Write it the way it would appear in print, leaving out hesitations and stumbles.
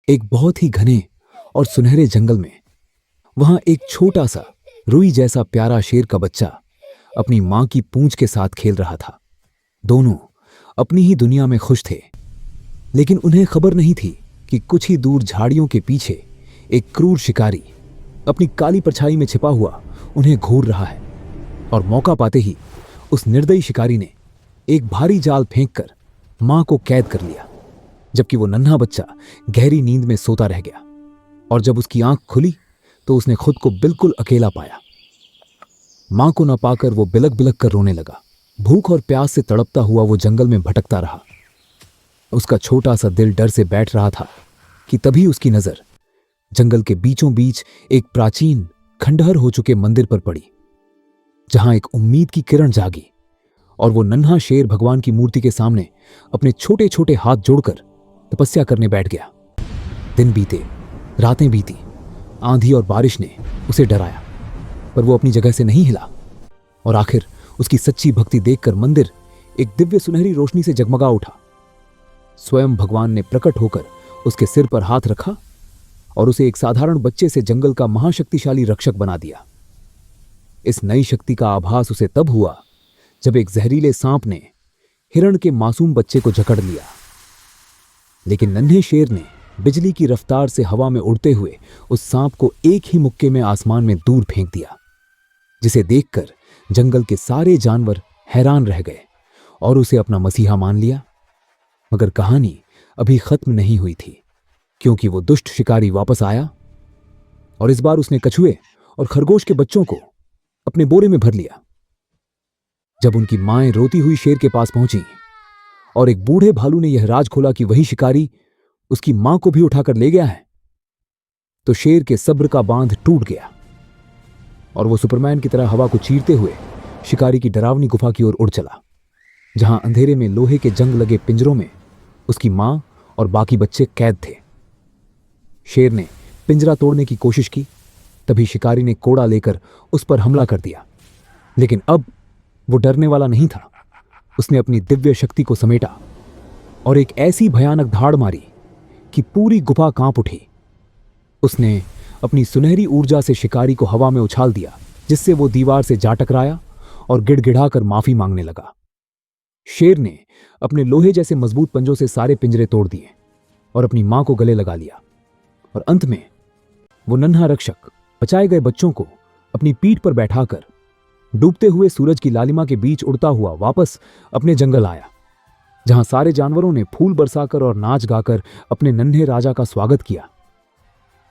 एक बहुत ही घने और सुनहरे जंगल में वहां एक छोटा सा रुई जैसा प्यारा शेर का बच्चा अपनी मां की पूंछ के साथ खेल रहा था। दोनों अपनी ही दुनिया में खुश थे, लेकिन उन्हें खबर नहीं थी कि कुछ ही दूर झाड़ियों के पीछे एक क्रूर शिकारी अपनी काली परछाई में छिपा हुआ उन्हें घूर रहा है। और मौका पाते ही उस निर्दयी शिकारी ने एक भारी जाल फेंककर मां को कैद कर लिया, जबकि वो नन्हा बच्चा गहरी नींद में सोता रह गया। और जब उसकी आंख खुली तो उसने खुद को बिल्कुल अकेला पाया। मां को न पाकर वो बिलक बिलक कर रोने लगा। भूख और प्यास से तड़पता हुआ वो जंगल में भटकता रहा। उसका छोटा सा दिल डर से बैठ रहा था कि तभी उसकी नजर जंगल के बीचों बीच एक प्राचीन खंडहर हो चुके मंदिर पर पड़ी, जहां एक उम्मीद की किरण जागी और वो नन्हा शेर भगवान की मूर्ति के सामने अपने छोटे छोटे हाथ जोड़कर तपस्या करने बैठ गया। दिन बीते, रातें बीती, आंधी और बारिश ने उसे डराया, पर वो अपनी जगह से नहीं हिला। और आखिर उसकी सच्ची भक्ति देखकर मंदिर एक दिव्य सुनहरी रोशनी से जगमगा उठा। स्वयं भगवान ने प्रकट होकर उसके सिर पर हाथ रखा और उसे एक साधारण बच्चे से जंगल का महाशक्तिशाली रक्षक बना दिया। इस नई शक्ति का आभास उसे तब हुआ जब एक जहरीले सांप ने हिरण के मासूम बच्चे को जकड़ लिया। लेकिन नन्हे शेर ने बिजली की रफ्तार से हवा में उड़ते हुए उस सांप को एक ही मुक्के में आसमान में दूर फेंक दिया, जिसे देखकर जंगल के सारे जानवर हैरान रह गए और उसे अपना मसीहा मान लिया। मगर कहानी अभी खत्म नहीं हुई थी, क्योंकि वो दुष्ट शिकारी वापस आया और इस बार उसने कछुए और खरगोश के बच्चों को अपने बोरे में भर लिया। जब उनकी माएं रोती हुई शेर के पास पहुंची और एक बूढ़े भालू ने यह राज खोला कि वही शिकारी उसकी मां को भी उठाकर ले गया है, तो शेर के सब्र का बांध टूट गया और वो सुपरमैन की तरह हवा को चीरते हुए शिकारी की डरावनी गुफा की ओर उड़ चला, जहां अंधेरे में लोहे के जंग लगे पिंजरों में उसकी मां और बाकी बच्चे कैद थे। शेर ने पिंजरा तोड़ने की कोशिश की, तभी शिकारी ने कोड़ा लेकर उस पर हमला कर दिया। लेकिन अब वो डरने वाला नहीं था। उसने अपनी दिव्य शक्ति को समेटा और एक ऐसी भयानक धाड़ मारी कि पूरी गुफा कांप उठी। उसने अपनी सुनहरी ऊर्जा से शिकारी को हवा में उछाल दिया, जिससे वो दीवार से जा टकराया और गिड़गिड़ाकर माफी मांगने लगा। शेर ने अपने लोहे जैसे मजबूत पंजों से सारे पिंजरे तोड़ दिए और अपनी मां को गले लगा लिया। और अंत में वो नन्हा रक्षक बचाए गए बच्चों को अपनी पीठ पर बैठाकर डूबते हुए सूरज की लालिमा के बीच उड़ता हुआ वापस अपने जंगल आया, जहां सारे जानवरों ने फूल बरसाकर और नाच गाकर अपने नन्हे राजा का स्वागत किया।